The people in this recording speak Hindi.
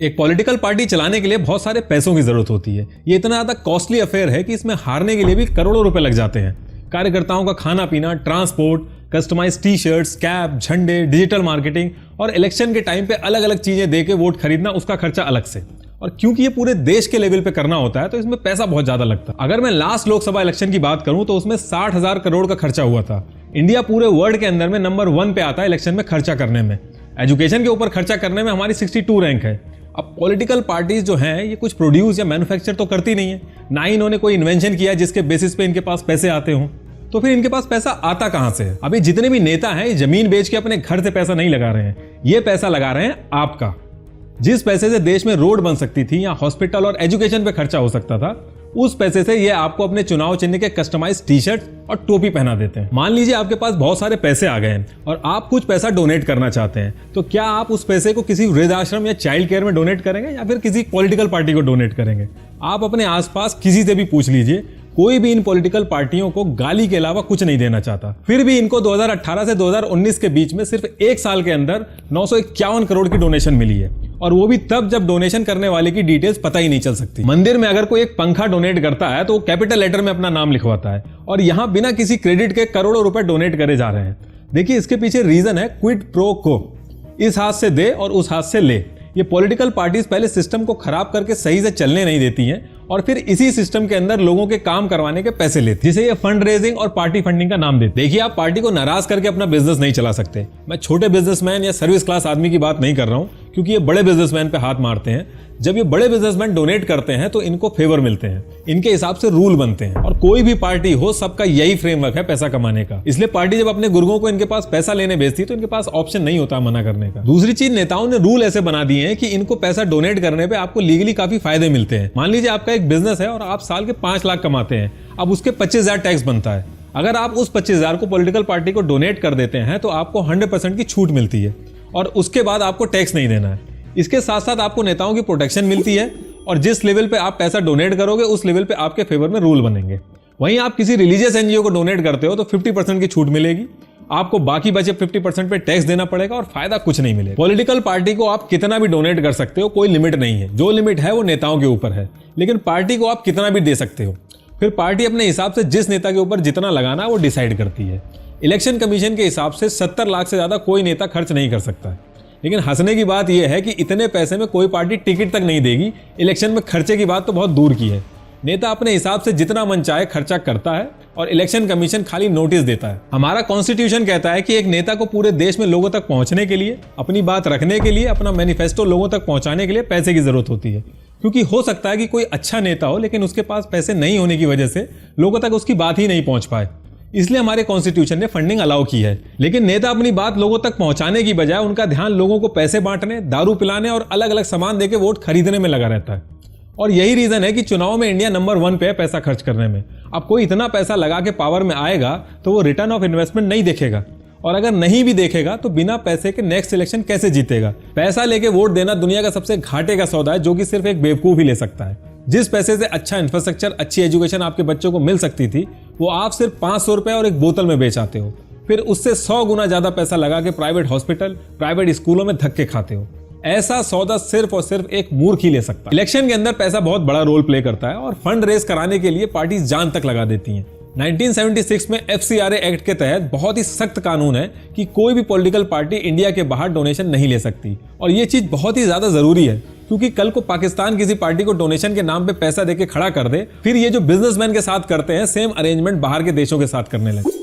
एक पॉलिटिकल पार्टी चलाने के लिए बहुत सारे पैसों की जरूरत होती है। ये इतना ज्यादा कॉस्टली अफेयर है कि इसमें हारने के लिए भी करोड़ों रुपए लग जाते हैं। कार्यकर्ताओं का खाना पीना, transport, customise T shirts, cap, झंडे, डिजिटल मार्केटिंग और इलेक्शन के टाइम पे अलग अलग चीजें देके वोट खरीदना, उसका खर्चा अलग से। और क्योंकि ये पूरे देश के लेवल पे करना होता है तो इसमें पैसा बहुत ज्यादा लगता है। अगर मैं लास्ट लोकसभा इलेक्शन की बात करूं तो उसमें 60,000 करोड़ का खर्चा हुआ था। इंडिया पूरे वर्ल्ड के अंदर में नंबर 1 पे आता है इलेक्शन में खर्चा करने में। एजुकेशन के ऊपर खर्चा करने में हमारी 62 रैंक है। अब पॉलिटिकल पार्टीज जो हैं ये कुछ प्रोड्यूस या मैन्युफैक्चर तो करती नहीं है, ना ही इन्होंने कोई इन्वेंशन किया जिसके बेसिस पे इनके पास पैसे आते हों। तो फिर इनके पास पैसा आता कहां से है? अभी जितने भी नेता हैं ये जमीन बेच के अपने घर से पैसा नहीं लगा रहे हैं, ये पैसा लगा रहे हैं आपका। जिस पैसे से देश में रोड बन सकती थी या हॉस्पिटल और एजुकेशन पे खर्चा हो सकता था, उस पैसे से ये आपको अपने चुनाव चिन्ह के कस्टमाइज टी शर्ट और टोपी पहना देते हैं। मान लीजिए आपके पास बहुत सारे पैसे आ गए हैं और आप कुछ पैसा डोनेट करना चाहते हैं, तो क्या आप उस पैसे को किसी वृद्धाश्रम या चाइल्ड केयर में डोनेट करेंगे या फिर किसी पॉलिटिकल पार्टी को डोनेट करेंगे? आप अपने आसपास किसी से भी पूछ लीजिए, कोई भी इन पॉलिटिकल पार्टियों को गाली के अलावा कुछ नहीं देना चाहता। फिर भी इनको 2018 से 2019 के बीच में सिर्फ एक साल के अंदर 951 करोड़ की डोनेशन मिली है, और वो भी तब जब डोनेशन करने वाले की डिटेल्स पता ही नहीं चल सकती। मंदिर में अगर कोई एक पंखा डोनेट करता है तो वो कैपिटल लेटर में अपना नाम लिखवाता है, और यहां बिना किसी क्रेडिट के करोड़ों रुपए डोनेट करे जा रहे हैं। देखिए, इसके पीछे रीजन है क्विड प्रो को, इस हाथ से दे और उस हाथ से ले। ये पॉलिटिकल पार्टीज पहले सिस्टम को खराब करके सही से चलने नहीं देती हैं और फिर इसी सिस्टम के अंदर लोगों के काम करवाने के पैसे लेती है, जिसे ये फंड रेजिंग और पार्टी फंडिंग का नाम देते। देखिए, आप पार्टी को नाराज करके अपना बिजनेस नहीं चला सकते। मैं छोटे बिजनेसमैन या सर्विस क्लास आदमी की बात नहीं कर रहा हूं, क्योंकि ये बड़े बिजनेसमैन पे हाथ मारते हैं। जब ये बड़े बिजनेसमैन डोनेट करते हैं तो इनको फेवर मिलते हैं, इनके हिसाब से रूल बनते हैं। और कोई भी पार्टी हो, सबका यही फ्रेमवर्क है पैसा कमाने का। इसलिए पार्टी जब अपने गुर्गों को इनके पास पैसा लेने भेजती है तो इनके पास ऑप्शन नहीं होता मना करने का। दूसरी चीज, नेताओं ने रूल ऐसे बना दिए हैं कि इनको पैसा डोनेट करने पे आपको लीगली काफी फायदे मिलते हैं। मान लीजिए आपका एक बिजनेस है और आप साल के 5 लाख कमाते हैं, अब उसके 25,000 टैक्स बनता है। अगर आप उस 25,000 को पॉलिटिकल पार्टी को डोनेट कर देते हैं तो आपको 100% की छूट मिलती है और उसके बाद आपको टैक्स नहीं देना है। इसके साथ साथ आपको नेताओं की प्रोटेक्शन मिलती है और जिस लेवल पे आप पैसा डोनेट करोगे उस लेवल पे आपके फेवर में रूल बनेंगे। वहीं आप किसी रिलीजियस एनजीओ को डोनेट करते हो तो 50% की छूट मिलेगी, आपको बाकी बचे 50% पे टैक्स देना पड़ेगा और फायदा कुछ नहीं मिलेगा। पॉलिटिकल पार्टी को आप कितना भी डोनेट कर सकते हो, कोई लिमिट नहीं है। जो लिमिट है वो नेताओं के ऊपर है, लेकिन पार्टी को आप कितना भी दे सकते हो। फिर पार्टी अपने हिसाब से जिस नेता के ऊपर जितना लगाना है वो डिसाइड करती है। इलेक्शन कमीशन के हिसाब से 70 लाख से ज्यादा कोई नेता खर्च नहीं कर सकता है। लेकिन हंसने की बात यह है कि इतने पैसे में कोई पार्टी टिकट तक नहीं देगी। इलेक्शन में खर्चे की बात तो बहुत दूर की है। नेता अपने हिसाब से जितना मन चाहे खर्चा करता है और इलेक्शन कमीशन खाली नोटिस देता है। हमारा कॉन्स्टिट्यूशन कहता है कि एक नेता को पूरे देश में लोगों तक पहुंचने के लिए, अपनी बात रखने के लिए, अपना मैनिफेस्टो लोगों तक पहुंचाने के लिए पैसे की जरूरत होती है। क्योंकि हो सकता है कि कोई अच्छा नेता हो लेकिन उसके पास पैसे नहीं होने की वजह से लोगों तक उसकी बात ही नहीं पहुंच पाए, इसलिए हमारे कॉन्स्टिट्यूशन ने फंडिंग अलाउ की है। लेकिन नेता अपनी बात लोगों तक पहुंचाने की बजाय उनका ध्यान लोगों को पैसे बांटने, दारू पिलाने और अलग अलग सामान देके वोट खरीदने में लगा रहता है। और यही रीजन है कि चुनाव में इंडिया नंबर 1 पे है पैसा खर्च करने में। अब कोई इतना पैसा लगा के पावर में आएगा तो वो रिटर्न ऑफ इन्वेस्टमेंट नहीं देखेगा, और अगर नहीं भी देखेगा तो बिना पैसे के नेक्स्ट इलेक्शन कैसे जीतेगा? पैसा लेके वोट देना दुनिया का सबसे घाटे का सौदा है, जो कि सिर्फ एक बेवकूफ ही ले सकता है। जिस पैसे से अच्छा इंफ्रास्ट्रक्चर, अच्छी एजुकेशन आपके बच्चों को मिल सकती थी, वो आप सिर्फ 500 रुपए और एक बोतल में बेच आते हो। फिर उससे 100 गुना ज्यादा पैसा लगा के प्राइवेट हॉस्पिटल, प्राइवेट स्कूलों में धक्के खाते हो। ऐसा सौदा सिर्फ और सिर्फ एक मूर्ख ही ले सकता है। इलेक्शन के अंदर पैसा बहुत बड़ा रोल प्ले करता है और फंड रेज कराने के लिए पार्टी जान तक लगा देती हैं। 1976 में FCRA एक्ट के तहत बहुत ही सख्त कानून है कि कोई भी पॉलिटिकल पार्टी इंडिया के बाहर डोनेशन नहीं ले सकती। और ये चीज बहुत ही ज्यादा जरूरी है, क्योंकि कल को पाकिस्तान किसी पार्टी को डोनेशन के नाम पे पैसा देके खड़ा कर दे, फिर ये जो बिजनेसमैन के साथ करते हैं सेम अरेंजमेंट बाहर के देशों के साथ करने लगे।